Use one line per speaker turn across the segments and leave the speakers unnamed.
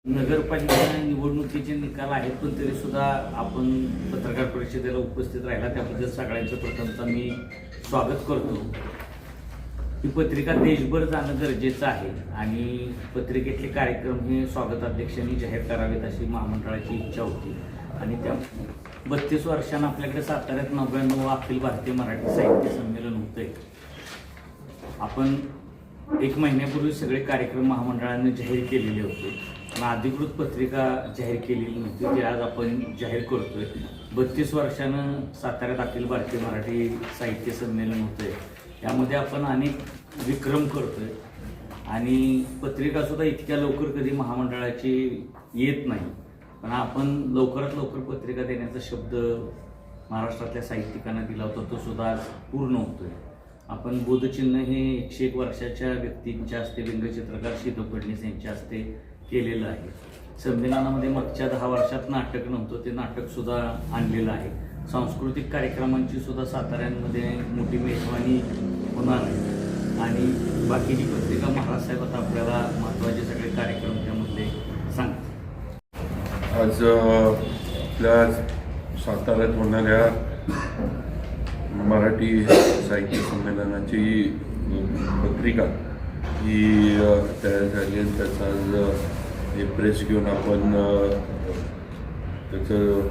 नगरपालिका निवडणुकीचे निकाल आहेत, पण तरी सुद्धा आपण पत्रकार परिषदेला उपस्थित राहिला त्याबद्दल सगळ्यांचं प्रथमतः मी स्वागत करतो. ही पत्रिका देशभर जाणं गरजेचं आहे आणि पत्रिकेतले कार्यक्रम हे स्वागताध्यक्षांनी जाहीर करावेत अशी महामंडळाची इच्छा होती. आणि त्या 32 वर्षांना आपल्याकडे साताऱ्यात 99 अखिल भारतीय मराठी साहित्य संमेलन होतंय. आपण 1 महिन्यापूर्वी सगळे कार्यक्रम महामंडळाने जाहीर केलेले होते, पण अधिकृत पत्रिका जाहीर केलेली नव्हती, जी आज आपण जाहीर करतोय. 32 वर्षानं साताऱ्यात अखिल भारतीय मराठी साहित्य संमेलन होतंय. यामध्ये आपण अनेक विक्रम करतोय आणि पत्रिकासुद्धा इतक्या लवकर कधी महामंडळाची येत नाही, पण आपण लवकरात लवकर पत्रिका देण्याचा शब्द महाराष्ट्रातल्या साहित्यिकांना दिला होता, तो सुद्धा आज पूर्ण होतोय. आपण बोधचिन्ह हे 101 वर्षाच्या व्यक्तींच्या हस्ते व्यंगचित्रकार शीतू फडणीस यांच्या हस्ते केलेलं आहे. संमेलनामध्ये मागच्या 10 वर्षात नाटक नव्हतं, ते नाटकसुद्धा आणलेलं आहे. सांस्कृतिक कार्यक्रमांची सुद्धा साताऱ्यांमध्ये मोठी मेजवानी होणार आहे आणि बाकीची पत्रिका महाराज साहेब आता आपल्याला महत्त्वाचे सगळे कार्यक्रम त्यामधले सांगतात.
आज आपल्या साताऱ्यात होणाऱ्या मराठी साहित्य संमेलनाची पत्रिका ही तयार झाली आणि त्याचा आज हे प्रेस घेऊन आपण त्याचं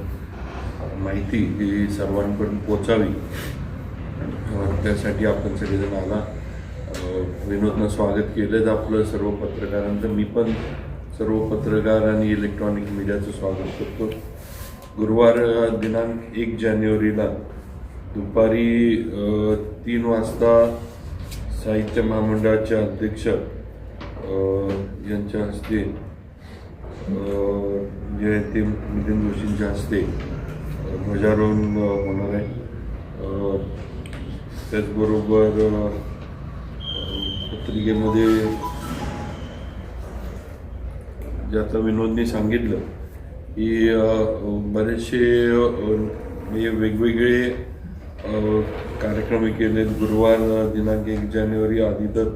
माहिती ही सर्वांपर्यंत पोचावी त्यासाठी आपण सगळेजण आला. विनोदनं स्वागत केलंच आपलं सर्व पत्रकारांचं. मी पण सर्व पत्रकार आणि इलेक्ट्रॉनिक मीडियाचं स्वागत करतो. गुरुवार दिनांक 1 जानेवारीला दुपारी 3 वाजता साहित्य महामंडळाचे अध्यक्ष यांच्या हस्ते जे ते नितीन जोशींच्या हस्ते ध्वजारोहण होणार आहे. त्याचबरोबर पत्रिकेमध्ये ज्याचं विनोदनी सांगितलं की बरेचसे वेगवेगळे कार्यक्रम केले. गुरुवार दिनांक 1 जानेवारी आधी तर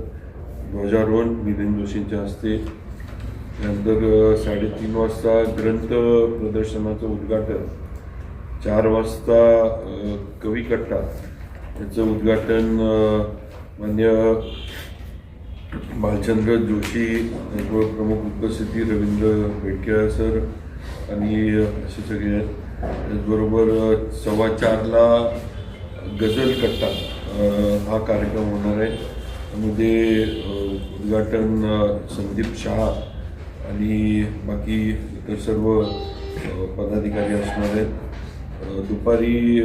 ध्वजारोहण नितीन जोशींच्या हस्ते, नंतर 3:30 वाजता ग्रंथ प्रदर्शनाचं उद्घाटन, 4 वाजता कवी कट्टा याचं उद्घाटन मान्य भालचंद्र जोशी प्रमुख उपस्थिती, रवींद्र बेडके सर आणि असे सगळे आहेत. त्याचबरोबर 4:15ला गझल कट्टा हा कार्यक्रम होणार आहे. त्यामध्ये उद्घाटन संदीप शहा आणि बाकी इतर सर्व पदाधिकारी असणार आहेत. दुपारी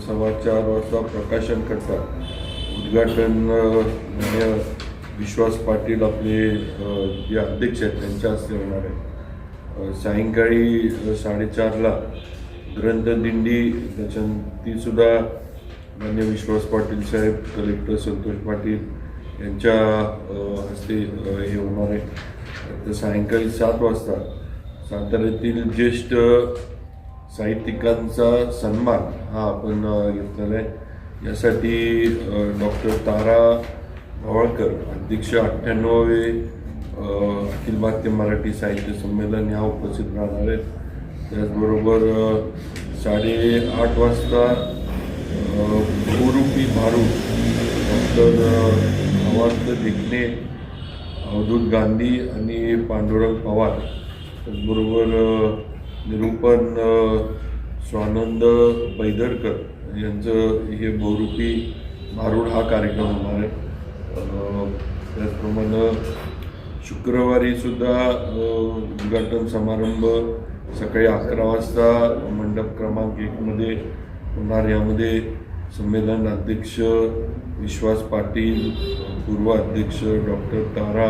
4:15 वाजता प्रकाशन कट्टा, उद्घाटन विश्वास पाटील आपले जे अध्यक्ष आहेत त्यांच्या हस्ते होणार आहे. सायंकाळी 4:30ला ग्रंथदिंडी, तीसुद्धा मान्य विश्वास पाटील साहेब, कलेक्टर संतोष पाटील यांच्या हस्ते हे होणार आहे. तर सायंकाळी 7 वाजता साताऱ्यातील ज्येष्ठ साहित्यिकांचा सन्मान हा आपण घेतलेला आहे. यासाठी डॉक्टर तारा भवाळकर अध्यक्ष 98वे अखिल भारतीय मराठी साहित्य संमेलन ह्या उपस्थित राहणार आहेत. त्याचबरोबर 8:30 वाजता बहुरूपी भारूड डॉक्टर अवांत देखणे, अवधूत गांधी आणि पांडुरंग पवार, त्याचबरोबर निरूपण स्वानंद पैदरकर यांचं हे बहुरूपी भारूड हा कार्यक्रम होणार आहे. त्याचप्रमाणे शुक्रवारी सुद्धा उद्घाटन समारंभ सकाळी 11 वाजता मंडप क्रमांक 1 मध्ये होणार. यामध्ये संमेलन अध्यक्ष विश्वास पाटील, पूर्व अध्यक्ष डॉक्टर तारा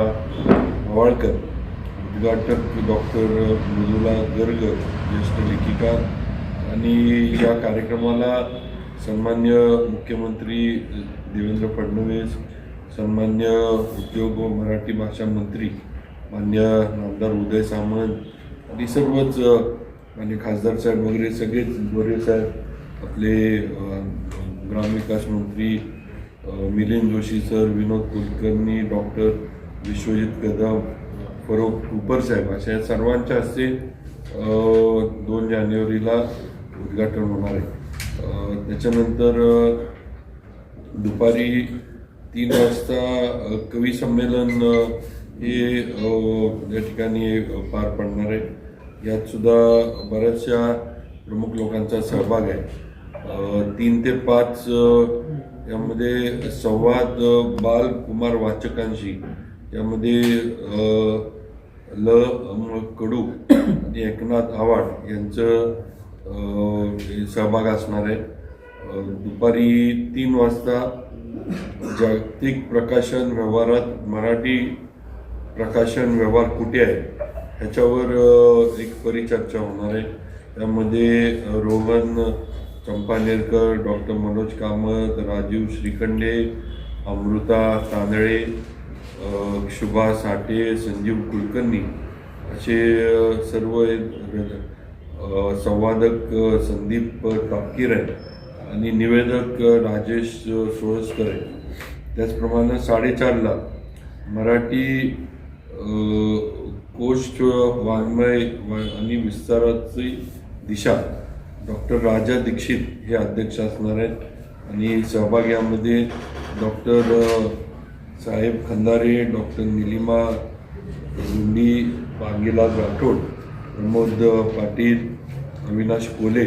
भवाळकर, उद्घाटक डॉक्टर मृदुला गर्ग, ज्येष्ठ लेखिका. आणि या कार्यक्रमाला सन्मान्य मुख्यमंत्री देवेंद्र फडणवीस, सन्मान्य उद्योग व मराठी भाषा मंत्री मान्य नामदार उदय सामंत आणि सर्वच मान्य खासदार साहेब वगैरे सगळेच गोरे साहेब, आपले ग्रामविकास मंत्री मिलिंद जोशी सर, विनोद कुलकर्णी, डॉक्टर विश्वजित कदम फरोग कुपर साहेब अशा या सर्वांच्या हस्ते 2 जानेवारीला उद्घाटन होणार आहे. त्याच्यानंतर दुपारी 3 वाजता कवी संमेलन हे या ठिकाणी पार पडणार आहे. यात सुद्धा बऱ्याचशा प्रमुख लोकांचा सहभाग आहे. 3 ते 5 यामध्ये संवाद बाल कुमार वाचकांशी, यामध्ये ल कडू आणि एकनाथ आव्हाड यांचं सहभाग असणार आहे. दुपारी 3 वाजता जागतिक प्रकाशन व्यवहारात मराठी प्रकाशन व्यवहार कुठे आहे ह्याच्यावर एक परिचर्चा होणार आहे. त्यामध्ये रोहन चंपानेरकर, डॉक्टर मनोज कामत, राजीव श्रीखंडे, अमृता तांदळे, शुभा साठे, संजीव कुलकर्णी असे सर्व संवादक संदीप तापकीर आहेत आणि निवेदक राजेश सोळसकर आहे. त्याचप्रमाणे 4:30ला मराठी कोश वाङ्मय आणि विस्ताराची दिशा डॉक्टर राजा दीक्षित हे अध्यक्ष असणार आहेत आणि सहभाग यामध्ये डॉक्टर साहेब खंदारे, डॉक्टर निलिमा रुंडी, पांगीलाल राठोड, प्रमोद पाटील, अविनाश कोले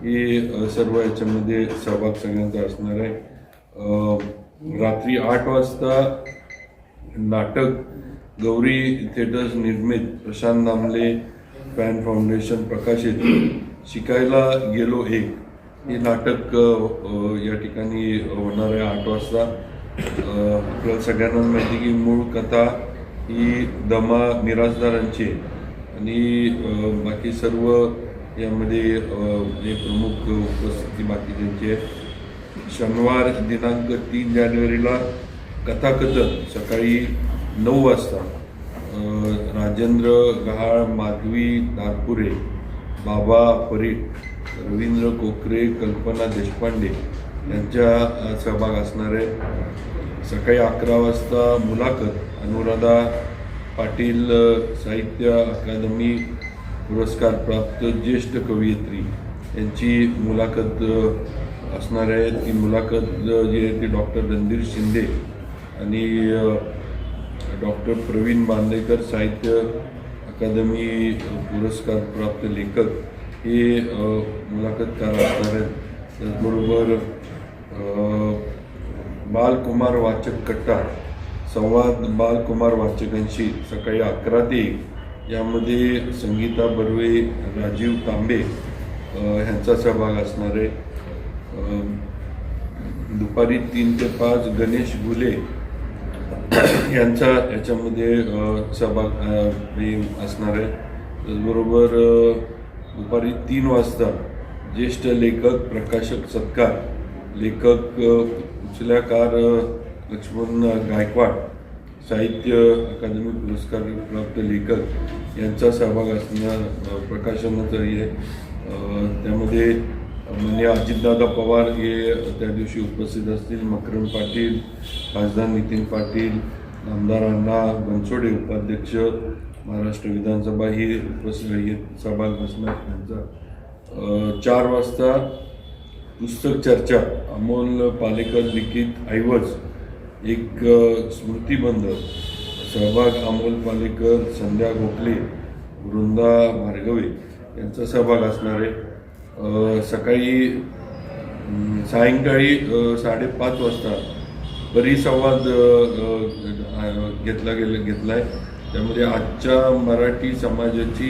हे सर्व याच्यामध्ये सहभाग सगळ्यांचा असणार आहे. रात्री 8 वाजता नाटक गौरी थिएटर्स निर्मित प्रशांत दामले फॅन फाउंडेशन प्रकाशित शिकायला गेलो एक हे नाटक या ठिकाणी होणार आहे 8 वाजता. आपल्याला सगळ्यांना माहिती की मूळ कथा ही दमा मिराजदारांची आणि बाकी सर्व यामध्ये जे प्रमुख उपस्थिती बाकीच्यांची आहे. शनिवार दिनांक 3 जानेवारीला कथाकथन सकाळी 9 वाजता राजेंद्र गहाळ, माधवी नागपुरे, बाबा परीट, रवींद्र कोकरे, कल्पना देशपांडे यांच्या सहभाग असणार आहे. सकाळी 11 वाजता मुलाखत अनुराधा पाटील साहित्य अकादमी पुरस्कार प्राप्त ज्येष्ठ कवयित्री यांची मुलाखत असणार आहे. ती मुलाखत जी आहे ती डॉक्टर रणधीर शिंदे आणि डॉक्टर प्रवीण बांदेकर साहित्य अकादमी पुरस्कार प्राप्त लेखक हे मुलाखतकार असणार आहेत. त्याचबरोबर बालकुमार वाचक कट्टा संवाद बालकुमार वाचकांशी सकाळी 11 ते 1 यामध्ये संगीता बर्वे, राजीव तांबे ह्यांचा सहभाग असणार आहे. दुपारी 3 ते 5 गणेश घुले यांचा याच्यामध्ये सहभाग असणार आहे. त्याचबरोबर दुपारी 3 वाजता ज्येष्ठ लेखक प्रकाशक सत्कार लेखक उचल्याकार लक्ष्मण गायकवाड साहित्य अकादमी पुरस्कार प्राप्त लेखक यांचा सहभाग असणार प्रकाशनाचं आहे. त्यामध्ये म्हणजे अजितदादा पवार हे त्या दिवशी उपस्थित असतील. मकरंद पाटील, खासदार नितीन पाटील, आमदार अण्णा बनसोडे उपाध्यक्ष महाराष्ट्र विधानसभा ही उपस्थित सहभाग असणार त्यांचा. 4 वाजता पुस्तक चर्चा अमोल पालेकर लिखित ऐवज एक स्मृतिबंध सहभाग अमोल पालेकर, संध्या गोखले, वृंदा भार्गवे यांचा सहभाग असणार आहे. सायंकाळी 5:30 वाजता परिसंवाद घेतलाय. त्यामध्ये आजच्या मराठी समाजाची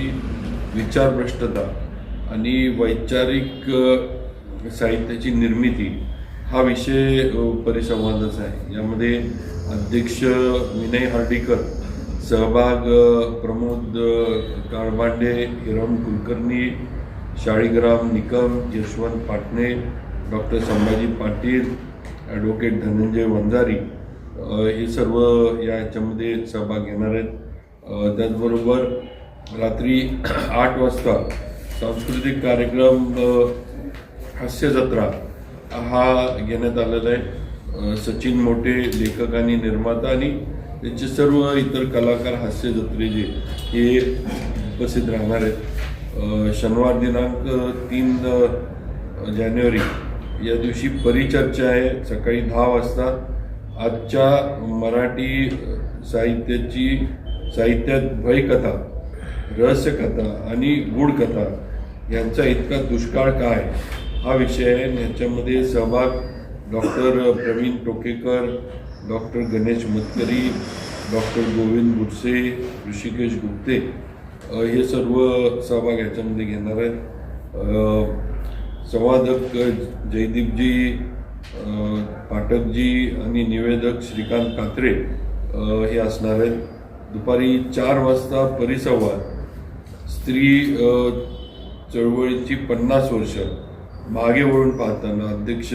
विचारभ्रष्टता आणि वैचारिक साहित्याची निर्मिती हा विषय परिसंवादाचा आहे. यामध्ये अध्यक्ष विनय हर्डीकर, सहभाग प्रमोद काळबांडे, हिरम कुलकर्णी, शाळीग्राम निकम, यशवंत पाटणे, डॉक्टर संभाजी पाटील, ॲडव्होकेट धनंजय वंजारी हे सर्व याच्यामध्ये सहभाग घेणार आहेत. त्याचबरोबर रात्री 8 वाजता सांस्कृतिक कार्यक्रम हास्य जत्रा हा घेण्यात आलेला आहे. सचिन मोठे लेखक आणि निर्माता आणि त्यांचे सर्व इतर कलाकार, हास्य जत्रेचे हे उपस्थित राहणार आहेत. शनिवार दिनांक 3 जानेवारी या दिवशी परिचर्चा आहे सकाळी 10 वाजता. आजच्या मराठी साहित्यात भयकथा, रहस्यकथा आणि गूढकथा यांचा इतका दुष्काळ काय हा विषय आहे. याच्यामध्ये सहभाग doctor Pravin Tokekar, doctor Ganesh Matkari, doctor Govind Butse, Hrishikesh Gupte हे सर्व सहभाग याच्यामध्ये घेणार आहेत. संवादक जयदीपजी पाठकजी आणि निवेदक श्रीकांत कात्रे हे असणार आहेत. दुपारी 4 वाजता परिसंवाद, स्त्री चळवळीची 50 वर्ष मागे वळून पाहताना अध्यक्ष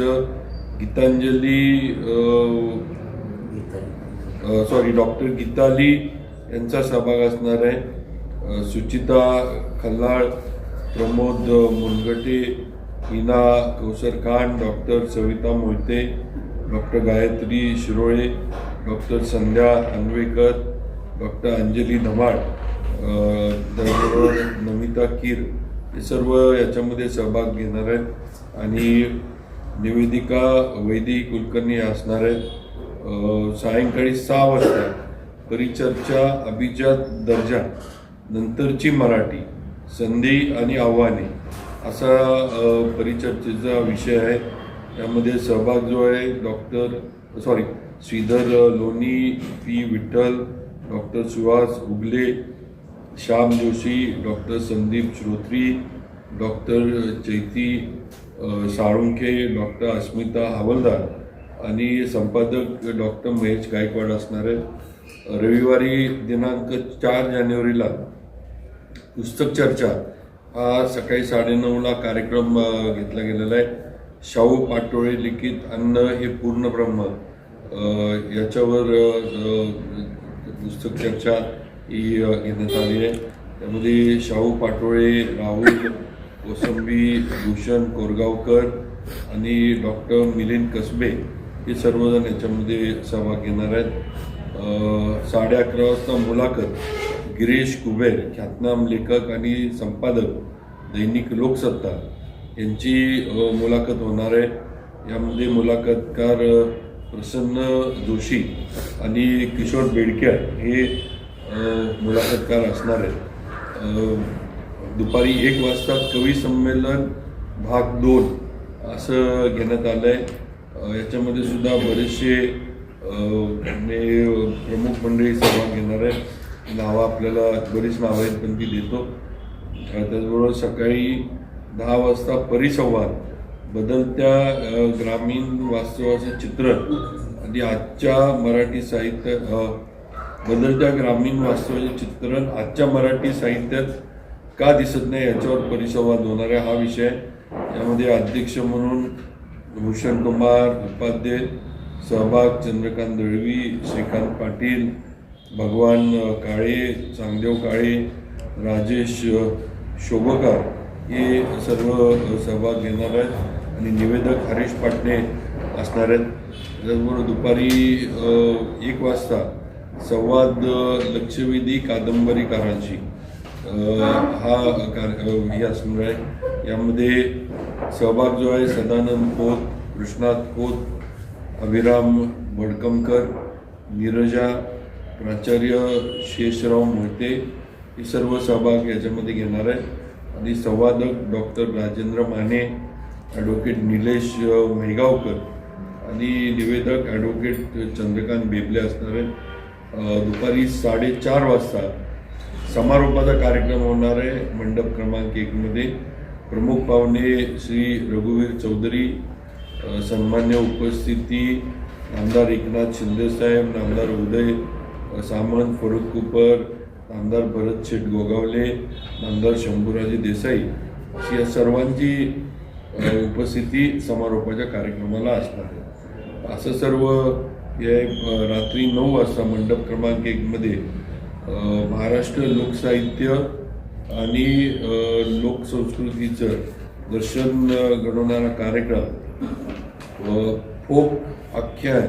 डॉक्टर गीताली यांचा सहभाग असणार आहे. Suchita Khallal, Pramod Mungate, Hina Kausar Khan, doctor Savita Mohite, doctor Gayatri Shirole, doctor Sandhya Anvekar, doctor Anjali Dhamad, त्याचबरोबर नमिता कीर हे सर्व याच्यामध्ये सहभाग घेणार आहेत. आणि निवेदिका वैदी कुलकर्णी असणार आहेत. सायंकाळी 6 वाजता परिचर्चा, अभिजात दर्जा, नंतरची मराठी, संधी आणि आव्हाने असा परिचर्चेचा विषय आहे. यामध्ये सहभाग जो आहे श्रीधर लोणी, पी विठ्ठल, डॉक्टर सुहास उगले, श्याम जोशी, डॉक्टर संदीप श्रोत्री, डॉक्टर चैती साळुंखे, डॉक्टर अस्मिता हवलदार आणि संपादक डॉक्टर महेश गायकवाड असणार आहेत. रविवारी दिनांक 4 जानेवारीला पुस्तक चर्चा हा सकाळी 9:30ला कार्यक्रम घेतला गेलेला आहे. शाहू पाटोळे लिखित अन्न हे पूर्ण ब्रह्म याच्यावर पुस्तक चर्चा ही घेण्यात आली आहे. त्यामध्ये शाहू पाटोळे, राहुल कोसंबी, भूषण कोरगावकर आणि डॉक्टर मिलिंद कसबे हे सर्वजण याच्यामध्ये सहभाग घेणार आहेत. 11:30 वाजता मुलाखत गिरीश कुबेर, ख्यातनाम लेखक आणि संपादक दैनिक लोकसत्ता यांची मुलाखत होणार आहे. यामध्ये मुलाखतकार प्रसन्न जोशी आणि किशोर बेडकर हे मुलाखतकार असणार आहेत. दुपारी 1 वाजता कवी संमेलन भाग 2 असं घेण्यात आलं आहे. याच्यामध्ये सुद्धा बरेचसे प्रमुख मंडळी सहभाग घेणार आहेत. नावं आपल्याला बरीच नावं आहेत पण ती देतो. त्याचबरोबर सकाळी 10 वाजता परिसंवाद, बदलत्या ग्रामीण वास्तवाचे चित्रण आणि आजच्या मराठी साहित्य बदलत्या ग्रामीण वास्तवाचे चित्रण आजच्या मराठी साहित्यात का दिसत नाही याच्यावर परिसंवाद होणार आहे. हा विषय यामध्ये अध्यक्ष म्हणून भूषण कुमार उपाध्ये, सहभाग चंद्रकांत दळवी, श्रीकांत पाटील, भगवान काळे, चांगदेव काळे, राजेश शोभकार हे सर्व सहभाग घेणार आहेत आणि निवेदक हरीश पाटणे असणार आहेत. त्याचबरोबर दुपारी 1 वाजता संवाद लक्षवेधी कादंबरीकारांशी हे असणार आहे. यामध्ये सहभाग जो आहे सदानंद खोत, कृष्णात खोत, अभिराम भडकमकर, नीरजा, प्राचार्य शेषराव मोहिते हे सर्व सहभाग याच्यामध्ये घेणार आहे. आणि संवादक डॉक्टर राजेंद्र माने, ॲडव्होकेट निलेश मेहगावकर आणि निवेदक ॲडव्होकेट चंद्रकांत बेबले असणार आहेत. दुपारी 4:30 वाजता समारोपाचा कार्यक्रम होणार आहे मंडप क्रमांक 1 मध्ये. प्रमुख पाहुणे श्री रघुवीर चौधरी, सन्मान्य उपस्थिती नामदार एकनाथ शिंदेसाहेब, नामदार उदय सामंत, फरुख कुपर, नामदार भरत शेठ गोगावले, नामदार शंभूराजे देसाई अशी या सर्वांची उपस्थिती समारोपाच्या कार्यक्रमाला असणार आहे. असं सर्व या रात्री 9 वाजता मंडप क्रमांक 1 मध्ये महाराष्ट्र लोकसाहित्य आणि लोकसंस्कृतीचं दर्शन घडवणारा कार्यक्रम फोक आख्यान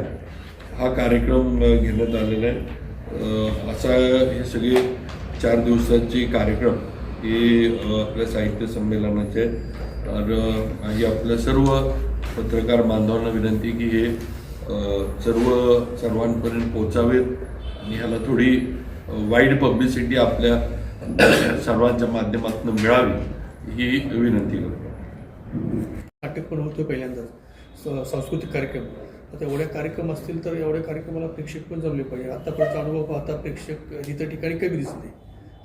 हा कार्यक्रम घेण्यात आलेला आहे. असा हे सगळे 4 दिवसाचे कार्यक्रम हे आपल्या साहित्य संमेलनाचे आहेत. तर ही आपल्या सर्व पत्रकार बांधवांना विनंती की हे सर्वांपर्यंत पोचावेत आणि ह्याला थोडी वाईड पब्लिसिटी आपल्या सर्वांच्या माध्यमातून मिळावी ही विनंती करतो.
नाटक पण होतं पहिल्यांदाच सांस्कृतिक कार्यक्रम. आता एवढे कार्यक्रम असतील तर एवढ्या कार्यक्रमाला प्रेक्षक पण जमले पाहिजे. आतापर्यंत अनुभव पाहता प्रेक्षक इतर ठिकाणी कमी दिसले.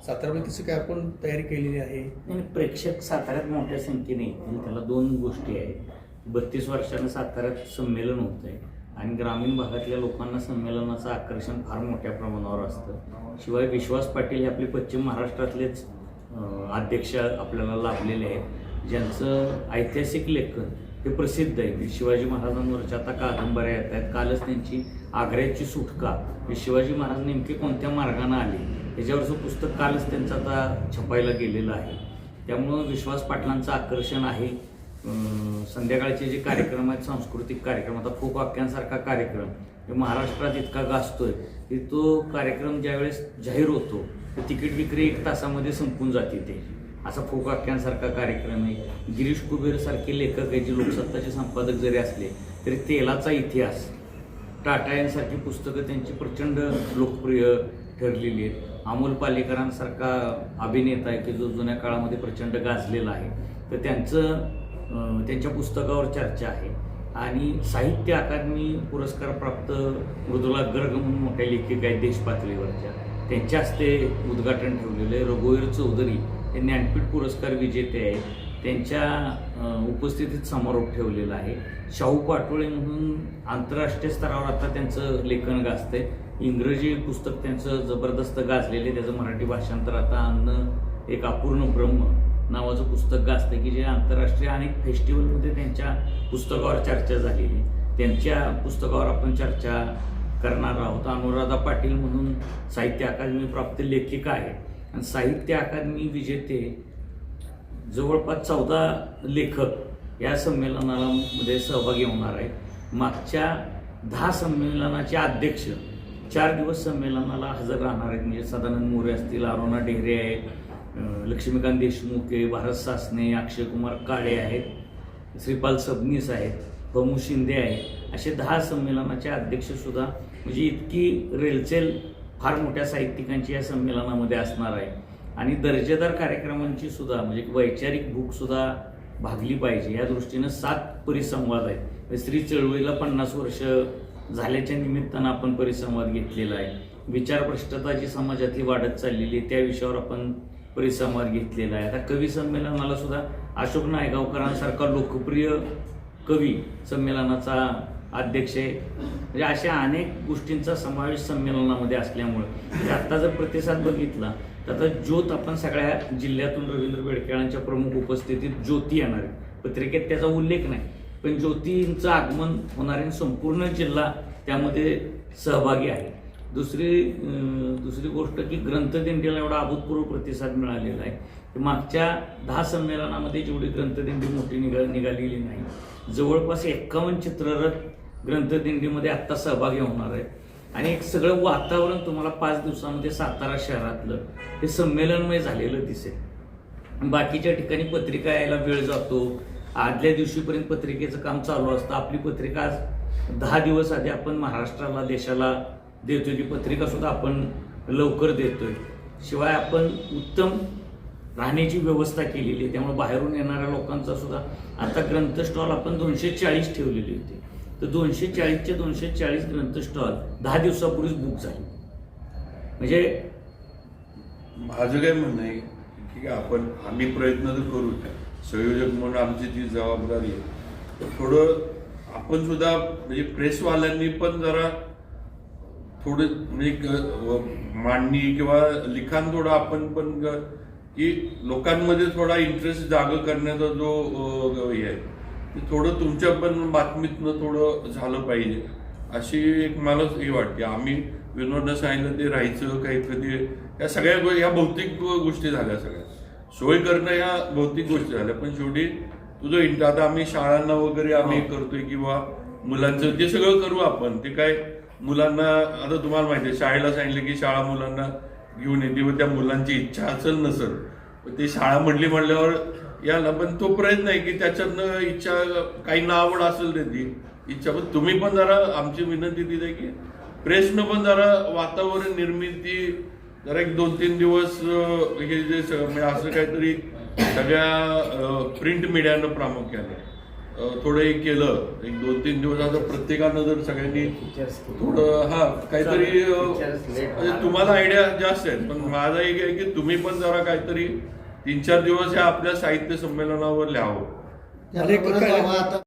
साताऱ्यामध्ये तसं काय आपण तयारी केलेली आहे?
आणि प्रेक्षक साताऱ्यात मोठ्या संख्येने येतील. त्याला 2 गोष्टी आहेत. 32 वर्षानं साताऱ्यात संमेलन होत आहे आणि ग्रामीण भागातल्या लोकांना संमेलनाचं आकर्षण फार मोठ्या प्रमाणावर असतं. शिवाय विश्वास पाटील हे आपले पश्चिम महाराष्ट्रातलेच अध्यक्ष आपल्याला लाभलेले आहेत, ज्यांचं ऐतिहासिक लेखन हे प्रसिद्ध आहे. शिवाजी महाराजांवरच्या आता कादंबऱ्या येत आहेत. कालच त्यांची आग्र्याची सुटका हे शिवाजी महाराज नेमके कोणत्या मार्गाने आले याच्यावरचं पुस्तक कालच त्यांचं आता छपायला गेलेलं आहे. त्यामुळं विश्वास पाटलांचं आकर्षण आहे. संध्याकाळचे जे कार्यक्रम आहेत, सांस्कृतिक कार्यक्रम, आता फोक वाक्यांसारखा कार्यक्रम हे महाराष्ट्रात इतका गाजतोय की तो कार्यक्रम ज्यावेळेस जाहीर होतो तिकीट विक्री 1 तासामध्ये संपून जाते. ते असा फोक वाक्यांसारखा कार्यक्रम आहे. गिरीश कुबेर सारखे लेखक आहे जे लोकसत्ताचे संपादक जरी असले तरी तेलाचा इतिहास, टाटा यांसारखी पुस्तकं त्यांची प्रचंड लोकप्रिय ठरलेली आहेत. अमोल पालेकरांसारखा अभिनेता आहे की जो जुन्या काळामध्ये प्रचंड गाजलेला आहे, तर त्यांच्या पुस्तकावर चर्चा आहे. आणि साहित्य अकादमी पुरस्कार प्राप्त मृदुला गर्ग म्हणून मोठ्या लेखिका आहेत देश पातळीवरच्या, त्यांच्या हस्ते उद्घाटन ठेवलेलं आहे. रघुवीर चौधरी हे ज्ञानपीठ पुरस्कार विजेते आहेत, त्यांच्या उपस्थितीत समारोप ठेवलेला आहे. शाहू पाटोळे म्हणून आंतरराष्ट्रीय स्तरावर आता त्यांचं लेखन गाजतंय. इंग्रजी पुस्तक त्यांचं जबरदस्त गाजलेलं आहे. त्याचं मराठी भाषांतर आता अन्न एक अपूर्ण ब्रह्म नावाचं पुस्तक गाजतं की जे आंतरराष्ट्रीय अनेक फेस्टिवलमध्ये त्यांच्या पुस्तकावर चर्चा झालेली. त्यांच्या पुस्तकावर आपण चर्चा करणार आहोत. अनुराधा पाटील म्हणून साहित्य अकादमी प्राप्त लेखिका आहे आणि साहित्य अकादमी विजेते जवळपास 14 लेखक या संमेलनाला मध्ये सहभागी होणार आहेत. मागच्या 10 संमेलनाचे अध्यक्ष 4 दिवस संमेलनाला हजर राहणार आहेत. म्हणजे सदानंद मोरे असतील, अरुणा डेहरे आहेत, लक्ष्मीकांत देशमुख आहे, भारत सासने, अक्षय कुमार काळे आहेत, श्रीपाल सबनीस आहेत, फमू शिंदे आहे. असे 10 संमेलनाचे अध्यक्षसुद्धा, म्हणजे इतकी रेलचेल फार मोठ्या साहित्यिकांची या संमेलनामध्ये असणार आहे. आणि दर्जेदार कार्यक्रमांची सुद्धा म्हणजे वैचारिक भूकसुद्धा भागली पाहिजे या दृष्टीनं 7 परिसंवाद आहेत. स्त्री चळवळीला 50 वर्ष झाल्याच्या निमित्तानं आपण परिसंवाद घेतलेला आहे. विचारभ्रष्टता जी समाजातली वाढत चाललेली आहे त्या विषयावर आपण परिसंवाद घेतलेला आहे. आता कवी संमेलनाला सुद्धा अशोक नायगावकरांसारखा लोकप्रिय कवी संमेलनाचा अध्यक्ष आहे. म्हणजे अशा अनेक गोष्टींचा समावेश संमेलनामध्ये असल्यामुळे आत्ता जर प्रतिसाद बघितला तर आता ज्योत आपण सगळ्या जिल्ह्यातून रवींद्र बेडकेळांच्या प्रमुख उपस्थितीत ज्योती येणार आहे. पत्रिकेत त्याचा उल्लेख नाही, पण ज्योतींचं आगमन होणारे संपूर्ण जिल्हा त्यामध्ये सहभागी आहे. दुसरी गोष्ट की ग्रंथदिंडीला एवढा अभूतपूर्व प्रतिसाद मिळालेला आहे. मागच्या 10 संमेलनामध्ये जेवढी ग्रंथदिंडी मोठी निघालेली नाही. जवळपास 51 चित्ररथ ग्रंथदिंडीमध्ये आत्ता सहभागी होणार आहेत. आणि एक सगळं वातावरण तुम्हाला 5 दिवसामध्ये सातारा शहरातलं हे संमेलनमय झालेलं दिसेल. बाकीच्या ठिकाणी पत्रिका यायला वेळ जातो, आदल्या दिवशीपर्यंत पत्रिकेचं काम चालू असतं. आपली पत्रिका आज 10 दिवस आधी आपण महाराष्ट्राला, देशाला देतोय. ती पत्रिका सुद्धा आपण लवकर देतोय. शिवाय आपण उत्तम राहण्याची व्यवस्था केलेली आहे. त्यामुळे बाहेरून येणाऱ्या लोकांचा सुद्धा आता ग्रंथ स्टॉल आपण 240 ठेवलेली होती. तर 240चे 240 ग्रंथ स्टॉल 10 दिवसापूर्वीच बुक झाले. म्हणजे
माझं काय म्हणणं आहे की आम्ही प्रयत्न तर करू, संयोजक म्हणून आमची ती जबाबदारी आहे. तर थोडं आपण सुद्धा म्हणजे प्रेसवाल्यांनी पण जरा थोडं म्हणजे मांडणी किंवा लिखाण थोडं आपण पण की लोकांमध्ये थोडा इंटरेस्ट जाग करण्याचा जो हे आहे ते थोडं तुमच्या पण बातमीतनं थोडं झालं पाहिजे अशी एक मला हे वाटते. आम्ही विनोदनं सांगितलं ते राहायचं काही कधी या सगळ्या या भौतिक गोष्टी झाल्या, सगळ्या सोय करणं या भौतिक गोष्टी झाल्या. पण शेवटी तुझं आता आम्ही शाळांना वगैरे आम्ही करतोय किंवा मुलांचं ते सगळं करू आपण. ते काय मुलांना आता तुम्हाला माहिती आहे शाळेला सांगितलं की शाळा मुलांना घेऊन येते व त्या मुलांची इच्छा असेल नसेल ती शाळा म्हणल्यावर याला पण तो प्रयत्न आहे की त्याच्यातनं इच्छा काहींना आवड असेल त्याची इच्छा पण तुम्ही पण जरा आमची विनंती तिथे की प्रेसनं पण जरा वातावरण निर्मिती जरा एक 2-3 दिवस हे जे म्हणजे असं काहीतरी सगळ्या प्रिंट मीडियानं प्रामुख्याने थोडं हे केलं एक 2-3 दिवस आता प्रत्येकानं जर सगळ्यांनी थोडं काहीतरी म्हणजे तुम्हाला आयडिया जास्त आहेत पण माझा एक आहे की तुम्ही पण जरा काहीतरी 3-4 दिवस या आपल्या साहित्य संमेलनावर लिहावं.
मला एक काय